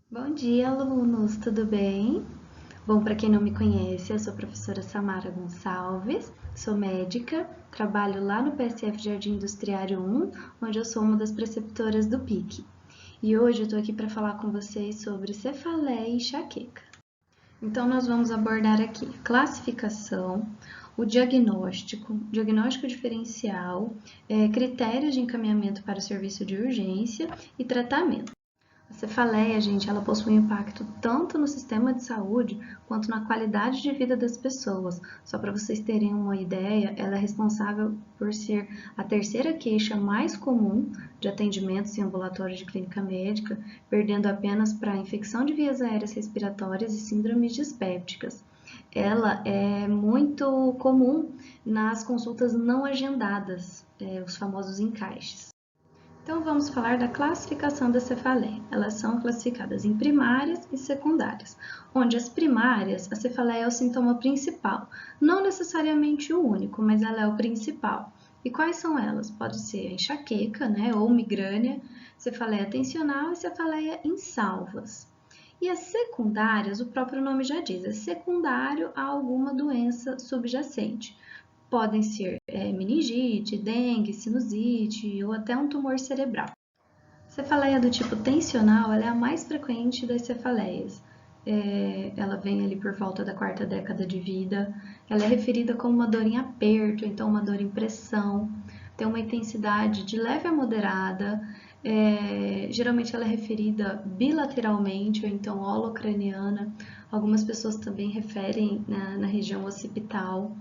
Bom dia, alunos, tudo bem? Bom, para quem não me conhece, eu sou a professora Samara Gonçalves, sou médica, trabalho lá no PSF Jardim Industriário 1, onde eu sou uma das preceptoras do PIC. E hoje eu estou aqui para falar com vocês sobre cefaleia e enxaqueca. Então, nós vamos abordar aqui a classificação, o diagnóstico diferencial, critérios de encaminhamento para o serviço de urgência e tratamento. A cefaleia, gente, ela possui um impacto tanto no sistema de saúde quanto na qualidade de vida das pessoas. Só para vocês terem uma ideia, ela é responsável por ser a terceira queixa mais comum de atendimentos em ambulatório de clínica médica, perdendo apenas para infecção de vias aéreas respiratórias e síndromes dispépticas. Ela é muito comum nas consultas não agendadas, os famosos encaixes. Então, vamos falar da classificação da cefaleia. Elas são classificadas em primárias e secundárias, onde as primárias, a cefaleia é o sintoma principal, não necessariamente o único, mas ela é o principal. E quais são elas? Pode ser a enxaqueca, né, ou migrânia, cefaleia tensional e cefaleia em salvas. E as secundárias, o próprio nome já diz, é secundário a alguma doença subjacente. Podem ser meningite, dengue, sinusite ou até um tumor cerebral. Cefaleia do tipo tensional ela é a mais frequente das cefaleias. Ela vem ali por volta da quarta década de vida. Ela é referida como uma dor em aperto, então uma dor em pressão. Tem uma intensidade de leve a moderada. Geralmente ela é referida bilateralmente ou então holocraniana. Algumas pessoas também referem na região occipital.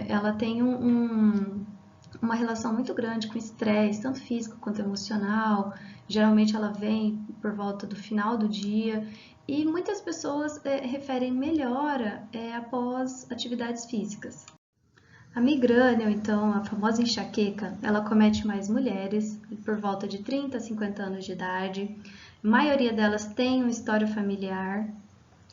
Ela tem uma relação muito grande com estresse, tanto físico quanto emocional. Geralmente ela vem por volta do final do dia e muitas pessoas referem melhora após atividades físicas. A migrânia, ou então a famosa enxaqueca, ela comete mais mulheres por volta de 30 a 50 anos de idade. A maioria delas tem um histórico familiar.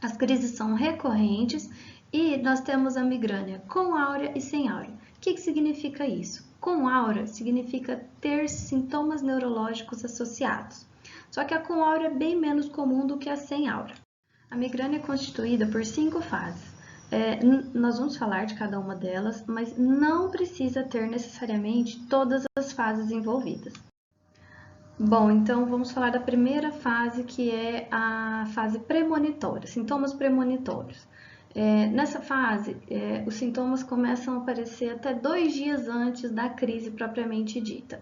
As crises são recorrentes e nós temos a migrânia com aura e sem aura. O que significa isso? Com aura significa ter sintomas neurológicos associados. Só que a com aura é bem menos comum do que a sem aura. A migrânia é constituída por 5 fases. Nós vamos falar de cada uma delas, mas não precisa ter necessariamente todas as fases envolvidas. Bom, então vamos falar da primeira fase, que é a fase premonitória, sintomas premonitórios. Nessa fase, os sintomas começam a aparecer até 2 dias antes da crise propriamente dita.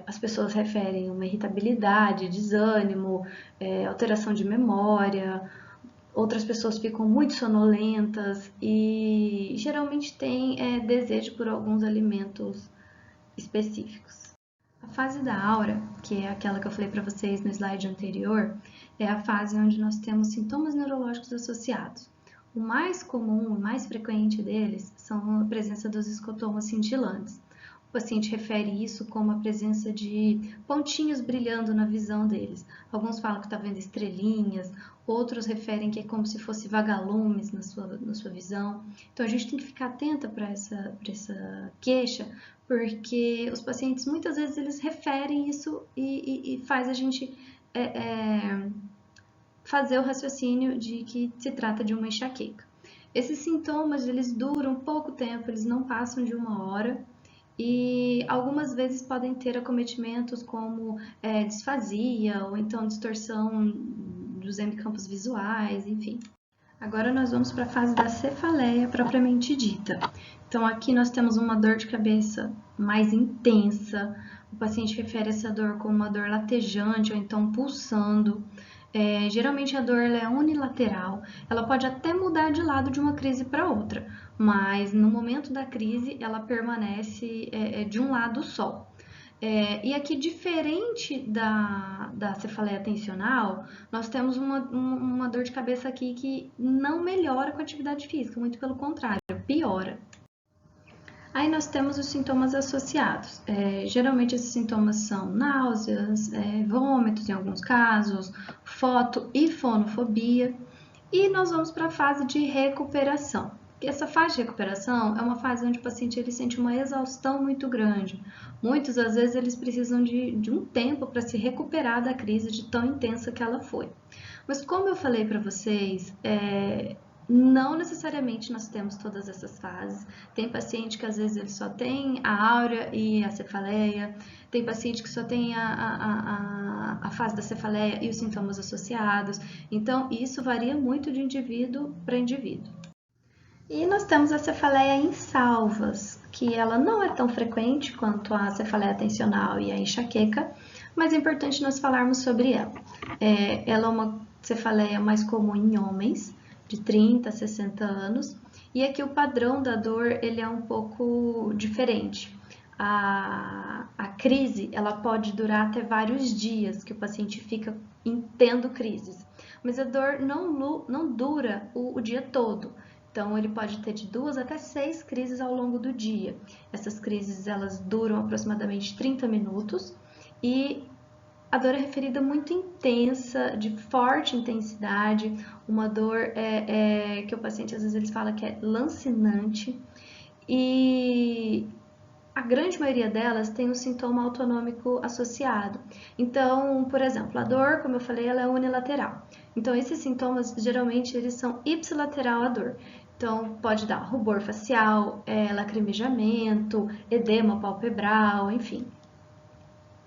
As pessoas referem uma irritabilidade, desânimo, alteração de memória, outras pessoas ficam muito sonolentas e geralmente têm desejo por alguns alimentos específicos. A fase da aura, que é aquela que eu falei para vocês no slide anterior, é a fase onde nós temos sintomas neurológicos associados. O mais comum, o mais frequente deles, são a presença dos escotomas cintilantes. O paciente refere isso como a presença de pontinhos brilhando na visão deles. Alguns falam que está vendo estrelinhas, outros referem que é como se fosse vagalumes na sua visão. Então, a gente tem que ficar atenta para essa queixa, porque os pacientes muitas vezes eles referem isso e faz a gente fazer o raciocínio de que se trata de uma enxaqueca. Esses sintomas eles duram pouco tempo, eles não passam de 1 hora e algumas vezes podem ter acometimentos como disfasia ou então distorção dos hemicampos visuais, enfim. Agora nós vamos para a fase da cefaleia propriamente dita. Então aqui nós temos uma dor de cabeça mais intensa, o paciente refere essa dor como uma dor latejante ou então pulsando. Geralmente a dor é unilateral, ela pode até mudar de lado de uma crise para outra, mas no momento da crise ela permanece de um lado só. E aqui, diferente da cefaleia tensional, nós temos uma dor de cabeça aqui que não melhora com a atividade física, muito pelo contrário, piora. Aí nós temos os sintomas associados. Geralmente esses sintomas são náuseas, vômitos em alguns casos, foto e fonofobia. E nós vamos para a fase de recuperação. essa fase de recuperação é uma fase onde o paciente ele sente uma exaustão muito grande. Muitos, às vezes, eles precisam de um tempo para se recuperar da crise de tão intensa que ela foi. Mas como eu falei para vocês, não necessariamente nós temos todas essas fases. Tem paciente que às vezes ele só tem a áurea e a cefaleia, tem paciente que só tem a fase da cefaleia e os sintomas associados. Então, isso varia muito de indivíduo para indivíduo. E nós temos a cefaleia em salvas, que ela não é tão frequente quanto a cefaleia tensional e a enxaqueca, mas é importante nós falarmos sobre ela. Ela é uma cefaleia mais comum em homens, de 30 a 60 anos, e aqui o padrão da dor ele é um pouco diferente. A crise ela pode durar até vários dias, que o paciente fica tendo crises, mas a dor não dura o dia todo. Então, ele pode ter de 2 até 6 crises ao longo do dia. Essas crises, elas duram aproximadamente 30 minutos e a dor é referida muito intensa, de forte intensidade, uma dor que o paciente, às vezes, ele fala que é lancinante e a grande maioria delas tem um sintoma autonômico associado. Então, por exemplo, a dor, como eu falei, ela é unilateral. Então, esses sintomas, geralmente, eles são ipsilateral à dor. Então, pode dar rubor facial, lacrimejamento, edema palpebral, enfim.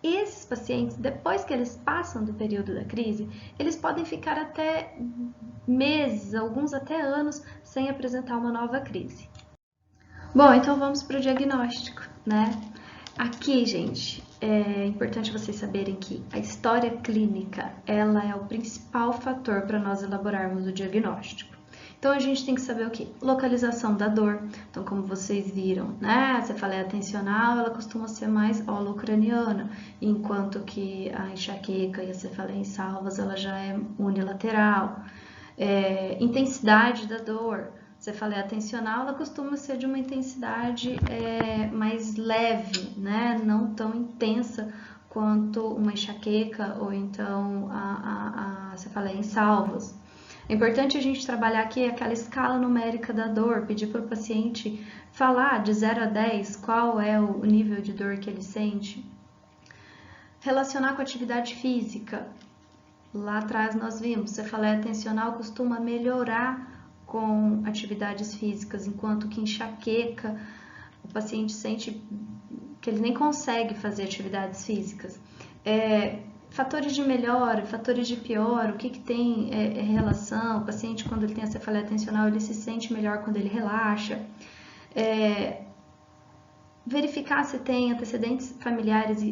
E esses pacientes, depois que eles passam do período da crise, eles podem ficar até meses, alguns até anos, sem apresentar uma nova crise. Bom, então vamos para o diagnóstico, né? Aqui, gente, é importante vocês saberem que a história clínica, ela é o principal fator para nós elaborarmos o diagnóstico. Então, a gente tem que saber o quê? Localização da dor. Então, como vocês viram, né? A cefaleia tensional, ela costuma ser mais holocraniana, enquanto que a enxaqueca e a cefaleia em salvas, ela já é unilateral. Intensidade da dor. Cefaleia tensional, ela costuma ser de uma intensidade mais leve, né? Não tão intensa quanto uma enxaqueca ou então a cefaleia em salvas. É importante a gente trabalhar aqui aquela escala numérica da dor, pedir para o paciente falar de 0 a 10 qual é o nível de dor que ele sente. Relacionar com a atividade física. Lá atrás nós vimos, cefaleia tensional costuma melhorar com atividades físicas, enquanto que enxaqueca, o paciente sente que ele nem consegue fazer atividades físicas. Fatores de melhora, fatores de piora, o que tem relação? O paciente, quando ele tem a cefaleia tensional, ele se sente melhor quando ele relaxa. Verificar se tem antecedentes familiares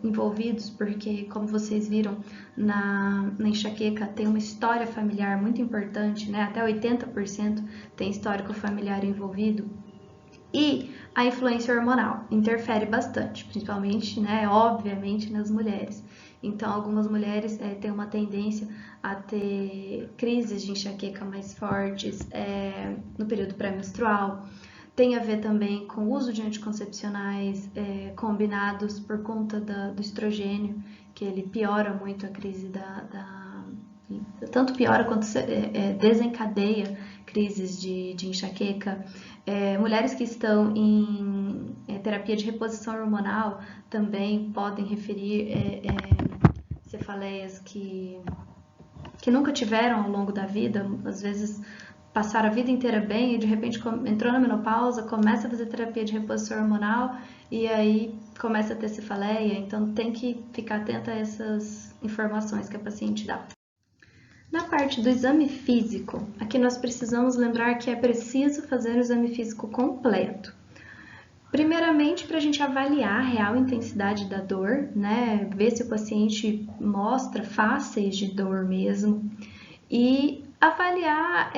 envolvidos, porque, como vocês viram, na enxaqueca tem uma história familiar muito importante, né? Até 80% tem histórico familiar envolvido. E a influência hormonal interfere bastante, principalmente, né, obviamente, nas mulheres. Então, algumas mulheres têm uma tendência a ter crises de enxaqueca mais fortes no período pré-menstrual. Tem a ver também com o uso de anticoncepcionais combinados por conta do estrogênio, que ele piora muito a crise tanto piora quanto desencadeia crises de enxaqueca. Mulheres que estão em terapia de reposição hormonal também podem referir cefaleias que nunca tiveram ao longo da vida, às vezes passaram a vida inteira bem e de repente entrou na menopausa, começa a fazer terapia de reposição hormonal e aí começa a ter cefaleia, então tem que ficar atenta a essas informações que a paciente dá. Na parte do exame físico, aqui nós precisamos lembrar que é preciso fazer o exame físico completo. Primeiramente, para a gente avaliar a real intensidade da dor, né? Ver se o paciente mostra fáceis de dor mesmo e avaliar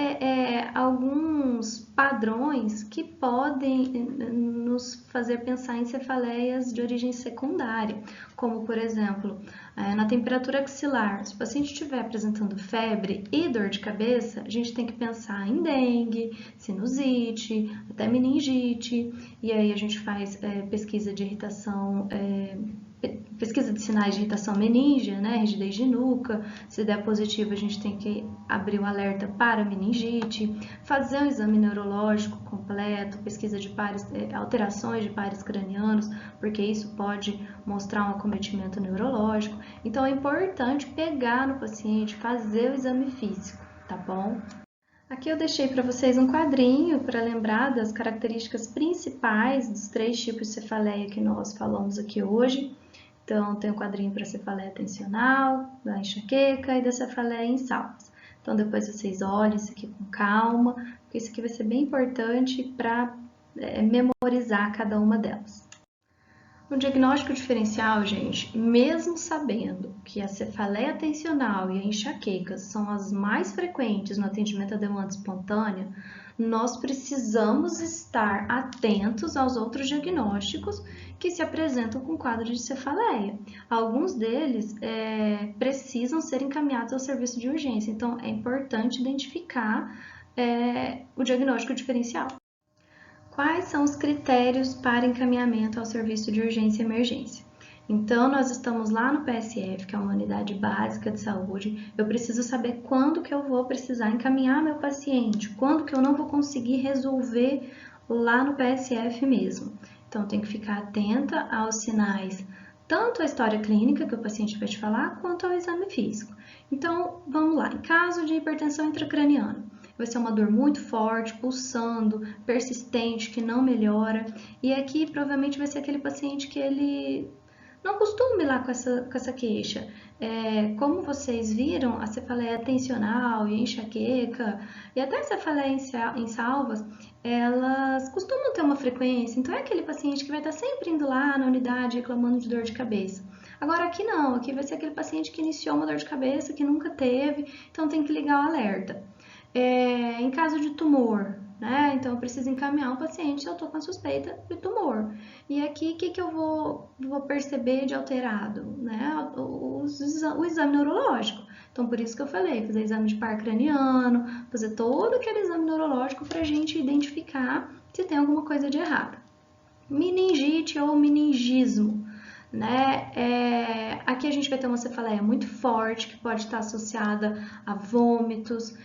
alguns padrões que podem nos fazer pensar em cefaleias de origem secundária, como, por exemplo, na temperatura axilar. Se o paciente estiver apresentando febre e dor de cabeça, a gente tem que pensar em dengue, sinusite, até meningite, e aí a gente faz pesquisa de irritação pesquisa de sinais de irritação meníngea, né, rigidez de nuca. Se der positivo, a gente tem que abrir o alerta para meningite, fazer um exame neurológico completo, pesquisa de pares, alterações de pares cranianos, porque isso pode mostrar um acometimento neurológico. Então é importante pegar no paciente, fazer o exame físico, tá bom? Aqui eu deixei para vocês um quadrinho para lembrar das características principais dos 3 tipos de cefaleia que nós falamos aqui hoje. Então, tem um quadrinho para cefaleia tensional, da enxaqueca e da cefaleia em salvas. Então, depois vocês olhem isso aqui com calma, porque isso aqui vai ser bem importante para memorizar cada uma delas. No diagnóstico diferencial, gente, mesmo sabendo que a cefaleia tensional e a enxaqueca são as mais frequentes no atendimento à demanda espontânea, nós precisamos estar atentos aos outros diagnósticos que se apresentam com quadro de cefaleia. Alguns deles precisam ser encaminhados ao serviço de urgência, então é importante identificar o diagnóstico diferencial. Quais são os critérios para encaminhamento ao serviço de urgência e emergência? Então, nós estamos lá no PSF, que é uma unidade básica de saúde. Eu preciso saber quando que eu vou precisar encaminhar meu paciente, quando que eu não vou conseguir resolver lá no PSF mesmo. Então, tem que ficar atenta aos sinais, tanto a história clínica que o paciente vai te falar, quanto ao exame físico. Então, vamos lá. Em caso de hipertensão intracraniana, vai ser uma dor muito forte, pulsando, persistente, que não melhora. E aqui provavelmente vai ser aquele paciente que ele não costuma ir lá com essa queixa. Como vocês viram, a cefaleia tensional e a enxaqueca, e até a cefaleia em salvas, elas costumam ter uma frequência. Então, é aquele paciente que vai estar sempre indo lá na unidade reclamando de dor de cabeça. Agora, aqui não, aqui vai ser aquele paciente que iniciou uma dor de cabeça, que nunca teve, então tem que ligar o alerta. Em caso de tumor, né? Então, eu preciso encaminhar o paciente se eu estou com a suspeita de tumor. E aqui, o que eu vou perceber de alterado? Né? O exame neurológico. Então, por isso que eu falei, fazer exame de par craniano, fazer todo aquele exame neurológico para a gente identificar se tem alguma coisa de errado. Meningite ou meningismo. Né? Aqui a gente vai ter uma cefaleia muito forte, que pode estar associada a vômitos,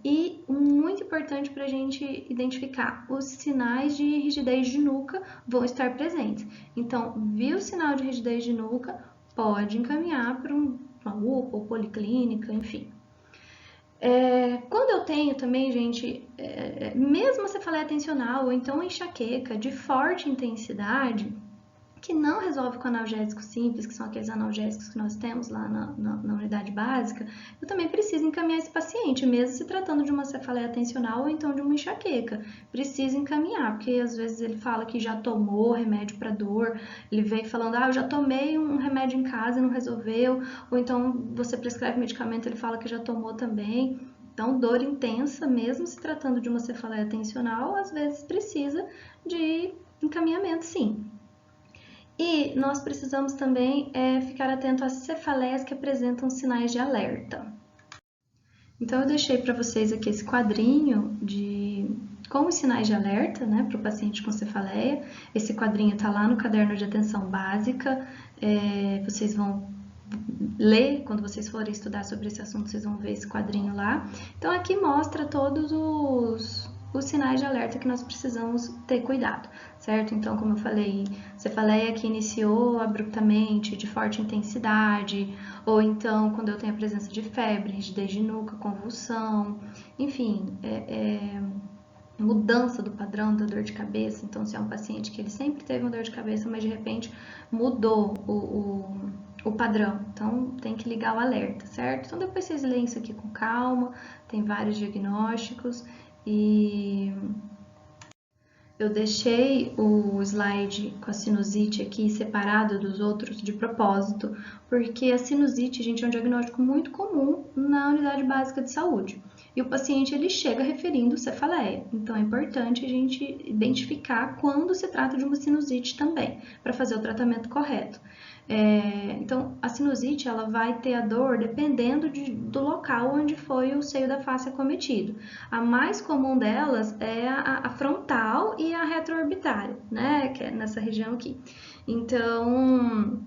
e muito importante para a gente identificar, os sinais de rigidez de nuca vão estar presentes. Então, viu o sinal de rigidez de nuca, pode encaminhar para uma UPA ou policlínica, enfim. Quando eu tenho também, gente, mesmo a cefaleia tensional ou então a enxaqueca de forte intensidade, que não resolve com analgésicos simples, que são aqueles analgésicos que nós temos lá na unidade básica, eu também preciso encaminhar esse paciente, mesmo se tratando de uma cefaleia tensional ou então de uma enxaqueca. Preciso encaminhar, porque às vezes ele fala que já tomou remédio para dor, ele vem falando, eu já tomei um remédio em casa e não resolveu, ou então você prescreve medicamento, ele fala que já tomou também. Então, dor intensa, mesmo se tratando de uma cefaleia tensional, às vezes precisa de encaminhamento, sim. E nós precisamos também ficar atento às cefaleias que apresentam sinais de alerta. Então, eu deixei para vocês aqui esse quadrinho com os sinais de alerta, né, para o paciente com cefaleia. Esse quadrinho está lá no caderno de atenção básica. Vocês vão ler, quando vocês forem estudar sobre esse assunto, vocês vão ver esse quadrinho lá. Então, aqui mostra todos os sinais de alerta que nós precisamos ter cuidado, certo? Então, como eu falei, cefaleia que iniciou abruptamente, de forte intensidade, ou então quando eu tenho a presença de febre, rigidez de nuca, convulsão, enfim, mudança do padrão da dor de cabeça. Então, se é um paciente que ele sempre teve uma dor de cabeça, mas de repente mudou o padrão, então tem que ligar o alerta, certo? Então, depois vocês leem isso aqui com calma, tem vários diagnósticos. E eu deixei o slide com a sinusite aqui separado dos outros de propósito, porque a sinusite, gente, é um diagnóstico muito comum na unidade básica de saúde. E o paciente, ele chega referindo cefaleia. Então, é importante a gente identificar quando se trata de uma sinusite também, para fazer o tratamento correto. Então, a sinusite ela vai ter a dor dependendo do local onde foi o seio da face acometido. A mais comum delas é a frontal e a retroorbitária, né? Que é nessa região aqui. Então,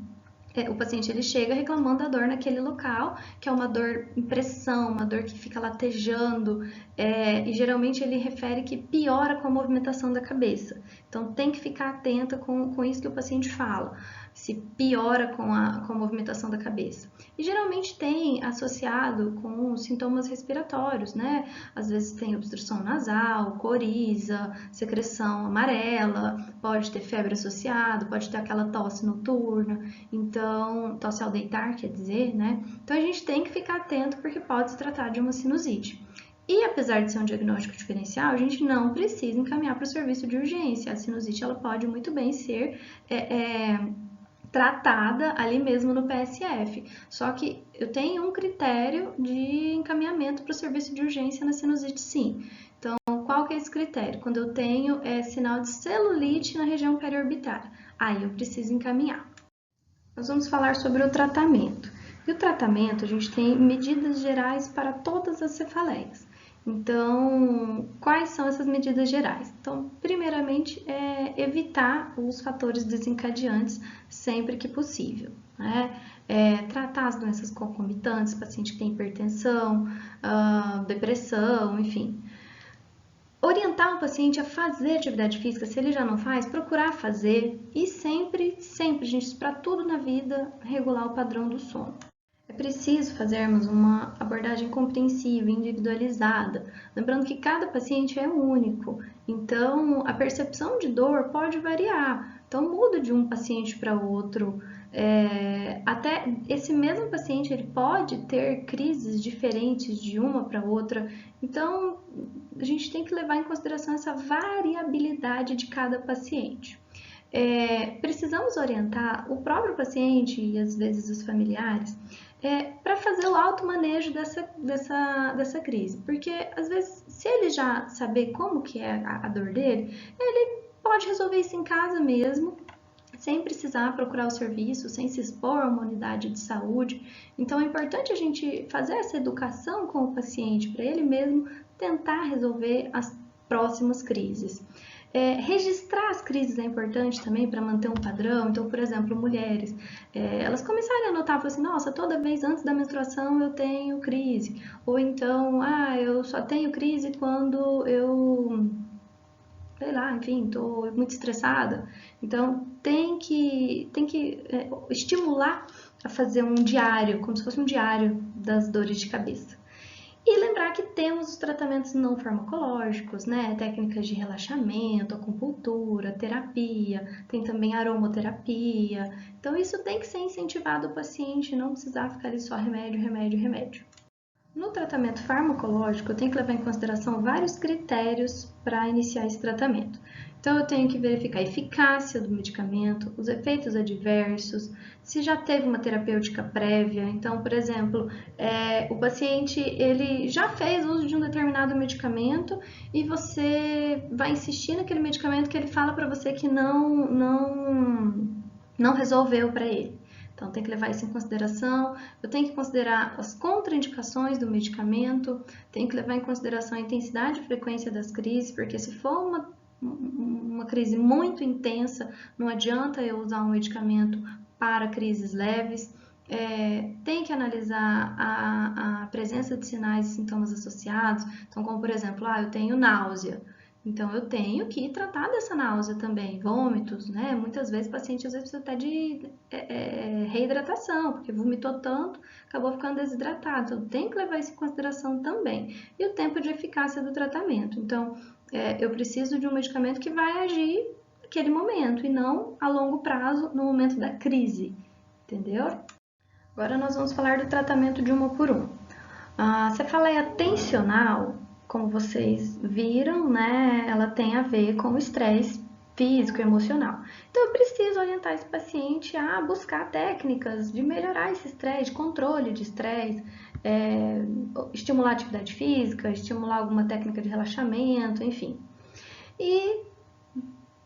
o paciente ele chega reclamando da dor naquele local, que é uma dor em pressão, uma dor que fica latejando, e geralmente ele refere que piora com a movimentação da cabeça. Então tem que ficar atenta com isso que o paciente fala, se piora com a movimentação da cabeça. E geralmente tem associado com sintomas respiratórios, né? Às vezes tem obstrução nasal, coriza, secreção amarela, pode ter febre associada, pode ter aquela tosse noturna, então, tosse ao deitar, quer dizer, né? Então a gente tem que ficar atento porque pode se tratar de uma sinusite. E apesar de ser um diagnóstico diferencial, a gente não precisa encaminhar para o serviço de urgência. A sinusite ela pode muito bem ser tratada ali mesmo no PSF. Só que eu tenho um critério de encaminhamento para o serviço de urgência na sinusite, sim. Então, qual que é esse critério? Quando eu tenho sinal de celulite na região periorbitária, aí eu preciso encaminhar. Nós vamos falar sobre o tratamento. E o tratamento, a gente tem medidas gerais para todas as cefaleias. Então, quais são essas medidas gerais? Então, primeiramente, é evitar os fatores desencadeantes sempre que possível, né? Tratar as doenças concomitantes, paciente que tem hipertensão, depressão, enfim. Orientar o paciente a fazer atividade física, se ele já não faz, procurar fazer e sempre, gente, para tudo na vida, regular o padrão do sono. É preciso fazermos uma abordagem compreensiva, individualizada, lembrando que cada paciente é único, então a percepção de dor pode variar, então muda de um paciente para outro. Até esse mesmo paciente ele pode ter crises diferentes de uma para outra, então a gente tem que levar em consideração essa variabilidade de cada paciente. Precisamos orientar o próprio paciente e às vezes os familiares para fazer o automanejo dessa crise, porque às vezes se ele já saber como que é a dor dele, ele pode resolver isso em casa mesmo, sem precisar procurar o serviço, sem se expor a uma unidade de saúde. Então é importante a gente fazer essa educação com o paciente para ele mesmo tentar resolver as próximas crises. Registrar as crises é importante também para manter um padrão. Então, por exemplo, mulheres, elas começarem a notar, assim, nossa, toda vez antes da menstruação eu tenho crise. Ou então, eu só tenho crise quando eu, sei lá, enfim, estou muito estressada. Então, tem que estimular a fazer um diário, como se fosse um diário das dores de cabeça. E lembrar que temos os tratamentos não farmacológicos, né? Técnicas de relaxamento, acupuntura, terapia, tem também aromaterapia. Então, isso tem que ser incentivado ao paciente, não precisar ficar ali só remédio, remédio, remédio. No tratamento farmacológico, eu tenho que levar em consideração vários critérios para iniciar esse tratamento. Então, eu tenho que verificar a eficácia do medicamento, os efeitos adversos, se já teve uma terapêutica prévia. Então, por exemplo, o paciente ele já fez uso de um determinado medicamento e você vai insistir naquele medicamento que ele fala para você que não resolveu para ele. Então, tem que levar isso em consideração. Eu tenho que considerar as contraindicações do medicamento, tenho que levar em consideração a intensidade e frequência das crises, porque se for uma crise muito intensa, não adianta eu usar um medicamento para crises leves. Tem que analisar a presença de sinais e sintomas associados. Então, como por exemplo, eu tenho náusea. Então, eu tenho que tratar dessa náusea também, vômitos, né? Muitas vezes o paciente precisa até de reidratação, porque vomitou tanto, acabou ficando desidratado. Então, tem que levar isso em consideração também. E o tempo de eficácia do tratamento. Então, eu preciso de um medicamento que vai agir naquele momento e não a longo prazo, no momento da crise, entendeu? Agora nós vamos falar do tratamento de uma por uma. A cefaleia tensional, como vocês viram, né, ela tem a ver com o estresse físico e emocional. Então, eu preciso orientar esse paciente a buscar técnicas de melhorar esse estresse, de controle de estresse, estimular a atividade física, estimular alguma técnica de relaxamento, enfim. E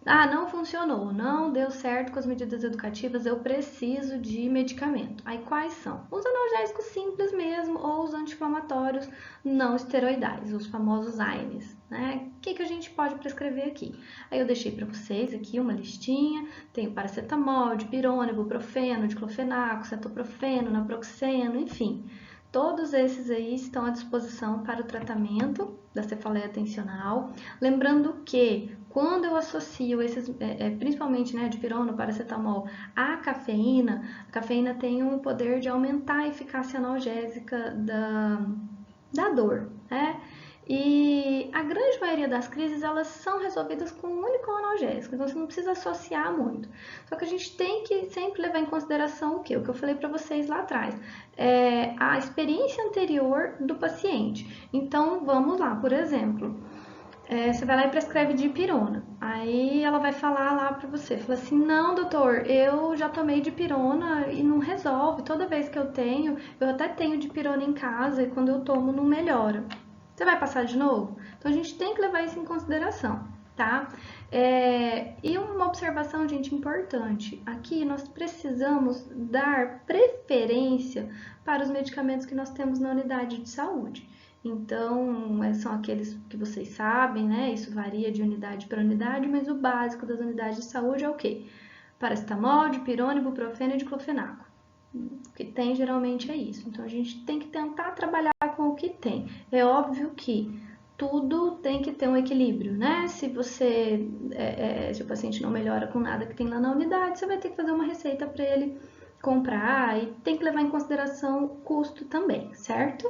Ah, não funcionou, não deu certo com as medidas educativas, eu preciso de medicamento. Aí quais são? Os analgésicos simples mesmo ou os anti-inflamatórios não esteroidais, os famosos AINES, né? O que a gente pode prescrever aqui? Aí eu deixei para vocês aqui uma listinha, tem o paracetamol, dipirona, ibuprofeno, diclofenaco, cetoprofeno, naproxeno, enfim. Todos esses aí estão à disposição para o tratamento da cefaleia tensional. Lembrando que quando eu associo esses, principalmente dipirona, paracetamol, à cafeína, a cafeína tem um poder de aumentar a eficácia analgésica da dor, né? E a grande maioria das crises, elas são resolvidas com um único analgésico, então você não precisa associar muito. Só que a gente tem que sempre levar em consideração o quê? O que eu falei para vocês lá atrás, a experiência anterior do paciente. Então, vamos lá, por exemplo, você vai lá e prescreve dipirona. Aí ela vai falar lá pra você, fala assim, não, doutor, eu já tomei dipirona e não resolve. Toda vez que eu até tenho dipirona em casa e quando eu tomo não melhora. Você vai passar de novo? Então a gente tem que levar isso em consideração, tá? E uma observação, gente, importante. Aqui nós precisamos dar preferência para os medicamentos que nós temos na unidade de saúde. Então, são aqueles que vocês sabem, né? Isso varia de unidade para unidade, mas o básico das unidades de saúde é o quê? Paracetamol, dipirona, ibuprofeno e diclofenaco. O que tem geralmente é isso. Então, a gente tem que tentar trabalhar com o que tem. É óbvio que tudo tem que ter um equilíbrio, né? Se se o paciente não melhora com nada que tem lá na unidade, você vai ter que fazer uma receita para ele comprar e tem que levar em consideração o custo também, certo?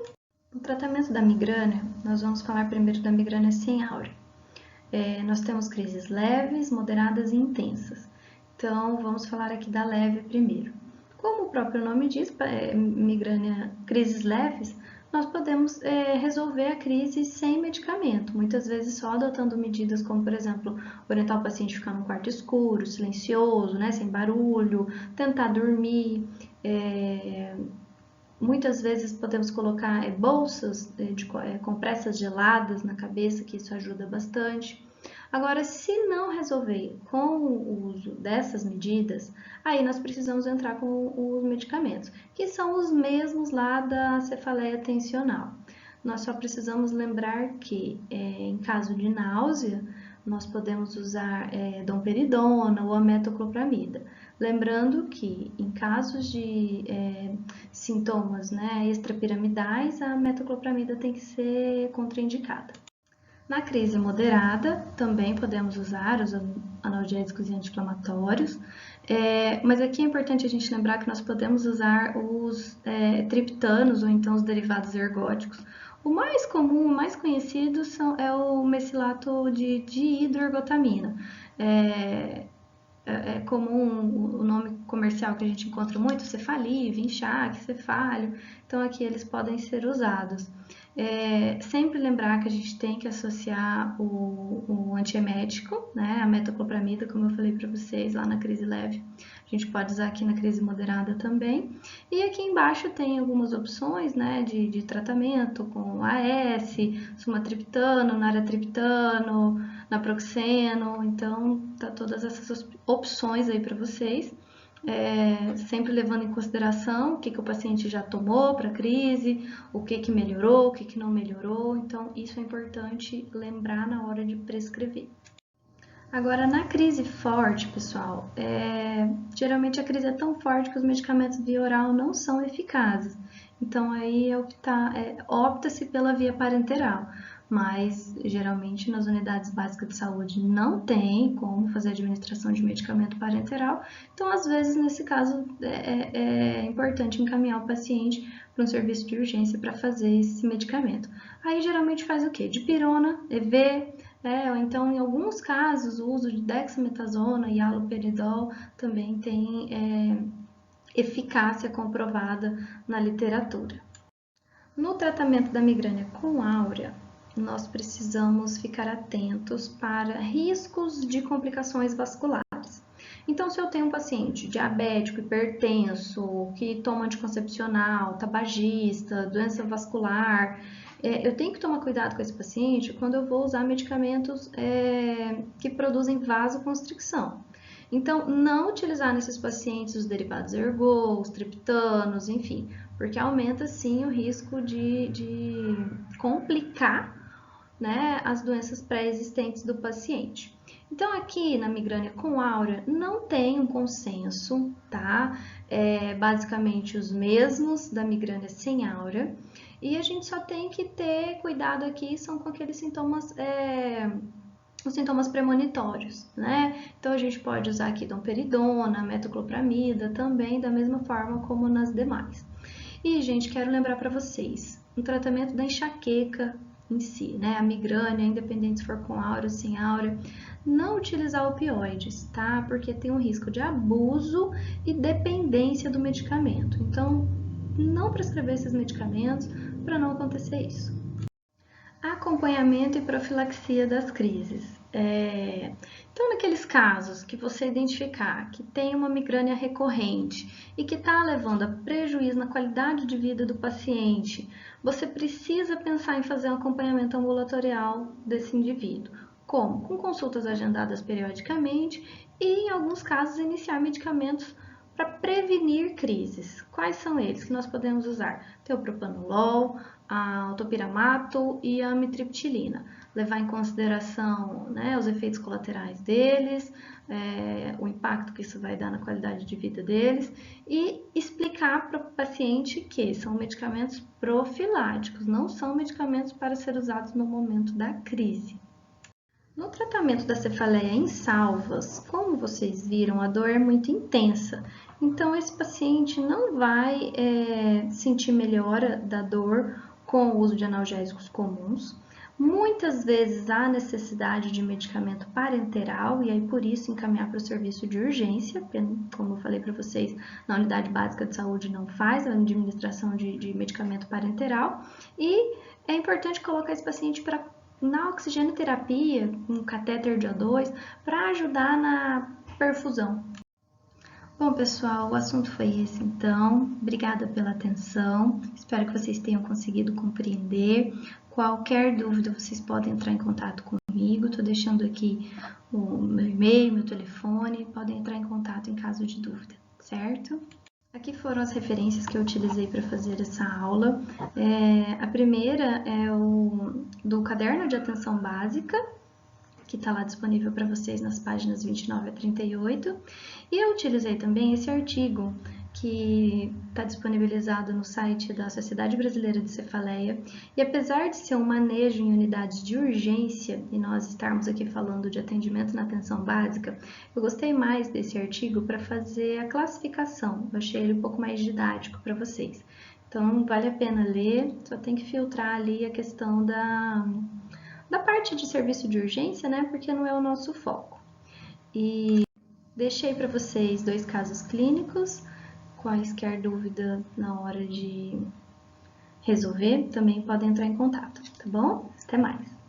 No tratamento da migrânia, nós vamos falar primeiro da migrânia sem aura. Nós temos crises leves, moderadas e intensas. Então, vamos falar aqui da leve primeiro. Como o próprio nome diz, migrânia, crises leves, nós podemos resolver a crise sem medicamento, muitas vezes só adotando medidas como, por exemplo, orientar o paciente a ficar num quarto escuro, silencioso, né, sem barulho, tentar dormir, muitas vezes podemos colocar bolsas de compressas geladas na cabeça, que isso ajuda bastante. Agora, se não resolver com o uso dessas medidas, aí nós precisamos entrar com os medicamentos, que são os mesmos lá da cefaleia tensional. Nós só precisamos lembrar que, em caso de náusea, nós podemos usar domperidona ou a metoclopramida. Lembrando que, em casos de sintomas extrapiramidais, a metoclopramida tem que ser contraindicada. Na crise moderada, também podemos usar os analgésicos e anti-inflamatórios, mas aqui é importante a gente lembrar que nós podemos usar os triptanos ou então os derivados ergóticos. O mais comum, o mais conhecido é o mesilato de dihidroergotamina. É comum o nome comercial que a gente encontra muito, cefalive, enxaque, cefalho, então aqui eles podem ser usados. Sempre lembrar que a gente tem que associar o antiemético, né, a metoclopramida, como eu falei para vocês lá na crise leve, a gente pode usar aqui na crise moderada também. E aqui embaixo tem algumas opções, né, de tratamento com AS, sumatriptano, naratriptano, naproxeno, então tá todas essas opções aí para vocês. Sempre levando em consideração o que o paciente já tomou para a crise, o que melhorou, o que não melhorou. Então, isso é importante lembrar na hora de prescrever. Agora, na crise forte, pessoal, geralmente a crise é tão forte que os medicamentos via oral não são eficazes. Então, aí opta-se pela via parenteral. Mas, geralmente, nas unidades básicas de saúde não tem como fazer administração de medicamento parenteral. Então, às vezes, nesse caso, é importante encaminhar o paciente para um serviço de urgência para fazer esse medicamento. Aí, geralmente, faz o quê? Dipirona, EV, ou então, em alguns casos, o uso de dexametasona e haloperidol também tem eficácia comprovada na literatura. No tratamento da migrânia com áurea, nós precisamos ficar atentos para riscos de complicações vasculares. Então, se eu tenho um paciente diabético, hipertenso, que toma anticoncepcional, tabagista, doença vascular, eu tenho que tomar cuidado com esse paciente quando eu vou usar medicamentos que produzem vasoconstricção. Então, não utilizar nesses pacientes os derivados ergo, os triptanos, enfim, porque aumenta sim o risco de complicar, né, as doenças pré-existentes do paciente. Então, aqui na migrânia com áurea não tem um consenso, tá? Basicamente os mesmos da migrânia sem áurea. E a gente só tem que ter cuidado aqui, são com aqueles sintomas, os sintomas premonitórios, né? Então, a gente pode usar aqui domperidona, metoclopramida, também da mesma forma como nas demais. E, gente, quero lembrar para vocês, o tratamento da enxaqueca em si, né? A migrânia, independente se for com áurea ou sem áurea, não utilizar opioides, tá? Porque tem um risco de abuso e dependência do medicamento. Então, não prescrever esses medicamentos para não acontecer isso. Acompanhamento e profilaxia das crises. Então, naqueles casos que você identificar que tem uma migrânia recorrente e que está levando a prejuízo na qualidade de vida do paciente, você precisa pensar em fazer um acompanhamento ambulatorial desse indivíduo. Como? Com consultas agendadas periodicamente e, em alguns casos, iniciar medicamentos para prevenir crises. Quais são eles que nós podemos usar? Tem o propanolol, a topiramato e a amitriptilina. Levar em consideração, né, os efeitos colaterais deles, o impacto que isso vai dar na qualidade de vida deles e explicar para o paciente que são medicamentos profiláticos, não são medicamentos para ser usados no momento da crise. No tratamento da cefaleia em salvas, como vocês viram, a dor é muito intensa. Então, esse paciente não vai sentir melhora da dor com o uso de analgésicos comuns. Muitas vezes há necessidade de medicamento parenteral e aí por isso encaminhar para o serviço de urgência, como eu falei para vocês, na unidade básica de saúde não faz a administração de medicamento parenteral e é importante colocar esse paciente na oxigenoterapia, um catéter de O2, para ajudar na perfusão. Bom, pessoal, o assunto foi esse, então. Obrigada pela atenção. Espero que vocês tenham conseguido compreender. Qualquer dúvida, vocês podem entrar em contato comigo. Estou deixando aqui o meu e-mail, meu telefone. Podem entrar em contato em caso de dúvida, certo? Aqui foram as referências que eu utilizei para fazer essa aula. A primeira é o do caderno de atenção básica, que está lá disponível para vocês nas páginas 29 a 38. E eu utilizei também esse artigo que está disponibilizado no site da Sociedade Brasileira de Cefaleia. E apesar de ser um manejo em unidades de urgência, e nós estarmos aqui falando de atendimento na atenção básica, eu gostei mais desse artigo para fazer a classificação. Eu achei ele um pouco mais didático para vocês. Então, vale a pena ler, só tem que filtrar ali a questão da parte de serviço de urgência, né? Porque não é o nosso foco. E deixei para vocês 2 casos clínicos. Quaisquer dúvida na hora de resolver, também podem entrar em contato, tá bom? Até mais!